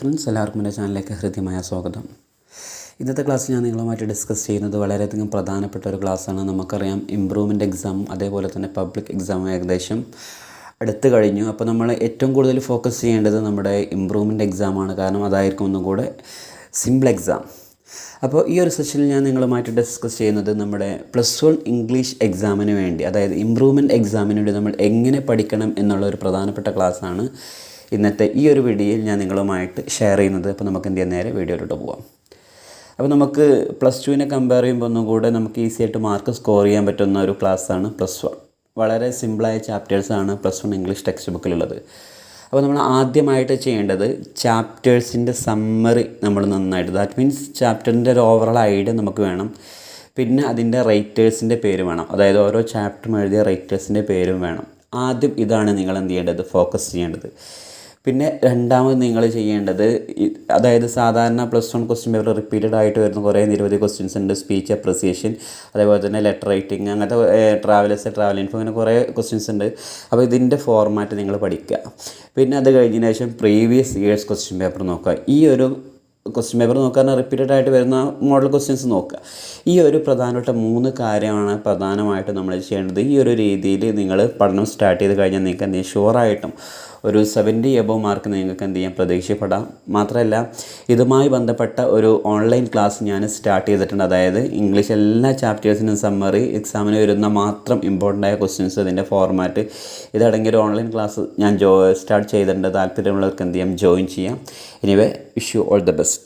Friends, എല്ലാവർക്കും എൻ്റെ ചാനലിലേക്ക് ഹൃദ്യമായ സ്വാഗതം. ഇന്നത്തെ ക്ലാസ് ഞാൻ നിങ്ങളുമായിട്ട് ഡിസ്കസ് ചെയ്യുന്നത് വളരെയധികം പ്രധാനപ്പെട്ട ഒരു ക്ലാസ്സാണ്. നമുക്കറിയാം ഇംപ്രൂവ്മെൻ്റ് എക്സാമും അതേപോലെ തന്നെ പബ്ലിക് എക്സാമും ഏകദേശം അടുത്ത് കഴിഞ്ഞു. അപ്പോൾ നമ്മൾ ഏറ്റവും കൂടുതൽ ഫോക്കസ് ചെയ്യേണ്ടത് നമ്മുടെ ഇംപ്രൂവ്മെൻ്റ് എക്സാമാണ്. കാരണം അതായിരിക്കും ഒന്നും കൂടെ സിമ്പിൾ എക്സാം. അപ്പോൾ ഈ ഒരു സെഷനിൽ ഞാൻ നിങ്ങളുമായിട്ട് ഡിസ്കസ് ചെയ്യുന്നത് നമ്മുടെ +1 ഇംഗ്ലീഷ് എക്സാമിന് വേണ്ടി, അതായത് ഇംപ്രൂവ്മെൻ്റ് എക്സാമിന് വേണ്ടി നമ്മൾ എങ്ങനെ പഠിക്കണം എന്നുള്ള ഒരു പ്രധാനപ്പെട്ട ക്ലാസ്സാണ് ഇന്നത്തെ ഈ ഒരു വീഡിയോയിൽ ഞാൻ നിങ്ങളുമായിട്ട് ഷെയർ ചെയ്യുന്നത്. അപ്പോൾ നമുക്ക് എന്ത് ചെയ്യാൻ നേരെ വീഡിയോയിലോട്ട് പോകാം. അപ്പോൾ നമുക്ക് +2നെ കമ്പയർ ചെയ്യുമ്പോൾ ഒന്നും കൂടെ നമുക്ക് ഈസി ആയിട്ട് മാർക്ക് സ്കോർ ചെയ്യാൻ പറ്റുന്ന ഒരു ക്ലാസ്സാണ് +1. വളരെ സിമ്പിളായ ചാപ്റ്റേഴ്സാണ് +1 ഇംഗ്ലീഷ് ടെക്സ്റ്റ് ബുക്കിലുള്ളത്. അപ്പോൾ നമ്മൾ ആദ്യമായിട്ട് ചെയ്യേണ്ടത് ചാപ്റ്റേഴ്സിൻ്റെ സമ്മറി നമ്മൾ നന്നായിട്ട്, ദാറ്റ് മീൻസ് ചാപ്റ്ററിൻ്റെ ഒരു ഓവറോൾ ഐഡിയ നമുക്ക് വേണം. പിന്നെ അതിൻ്റെ റൈറ്റേഴ്സിൻ്റെ പേര് വേണം, അതായത് ഓരോ ചാപ്റ്ററും എഴുതിയ റൈറ്റേഴ്സിൻ്റെ പേരും വേണം. ആദ്യം ഇതാണ് നിങ്ങൾ എന്ത് ചെയ്യേണ്ടത്, ഫോക്കസ് ചെയ്യേണ്ടത്. പിന്നെ രണ്ടാമത് നിങ്ങൾ ചെയ്യേണ്ടത്, അതായത് സാധാരണ +1 ക്വസ്റ്റ്യൻ പേപ്പർ റിപ്പീറ്റഡ് ആയിട്ട് വരുന്ന കുറേ നിരവധി ക്വസ്റ്റ്യൻസ് ഉണ്ട്. സ്പീച്ച് അപ്രിസിയേഷൻ, അതേപോലെ തന്നെ ലെറ്റർ റൈറ്റിംഗ്, അങ്ങനത്തെ ട്രാവൽ ഇൻഫോ, അങ്ങനെ കുറേ ക്വസ്റ്റ്യൻസ് ഉണ്ട്. അപ്പോൾ ഇതിൻ്റെ ഫോർമാറ്റ് നിങ്ങൾ പഠിക്കുക. പിന്നെ അത് കഴിഞ്ഞതിന് ശേഷം പ്രീവിയസ് ഇയേഴ്സ് ക്വസ്റ്റ്യൻ പേപ്പർ നോക്കുക. ഈ ഒരു ക്വസ്റ്റ്യൻ പേപ്പർ നോക്കാൻ റിപ്പീറ്റഡ് ആയിട്ട് വരുന്ന മോഡൽ ക്വസ്റ്റ്യൻസ് നോക്കുക. ഈ ഒരു പ്രധാനപ്പെട്ട 3 കാര്യമാണ് പ്രധാനമായിട്ടും നമ്മൾ ചെയ്യേണ്ടത്. ഈ ഒരു രീതിയിൽ നിങ്ങൾ പഠനം സ്റ്റാർട്ട് ചെയ്ത് കഴിഞ്ഞാൽ നിങ്ങൾക്ക് എന്ത് ചെയ്യും, ഷുവറായിട്ടും ഒരു 70 എബോവ് മാർക്ക് നിങ്ങൾക്ക് എന്ത് ചെയ്യാം, പ്രതീക്ഷപ്പെടാം. മാത്രമല്ല, ഇതുമായി ബന്ധപ്പെട്ട ഒരു ഓൺലൈൻ ക്ലാസ് ഞാൻ സ്റ്റാർട്ട് ചെയ്തിട്ടുണ്ട്. അതായത് ഇംഗ്ലീഷ് എല്ലാ ചാപ്റ്റേഴ്സിനും സമ്മറി, എക്സാമിന് വരുന്ന മാത്രം ഇമ്പോർട്ടൻ്റ് ആയ ക്വസ്റ്റ്യൻസ്, ഇതിൻ്റെ ഫോർമാറ്റ് ഇതടങ്ങിയ ഒരു ഓൺലൈൻ ക്ലാസ് ഞാൻ സ്റ്റാർട്ട് ചെയ്തിട്ടുണ്ട്. താല്പര്യമുള്ളവർക്ക് എന്ത് ചെയ്യാം, ജോയിൻ ചെയ്യാം. Anyway, wish you all the best.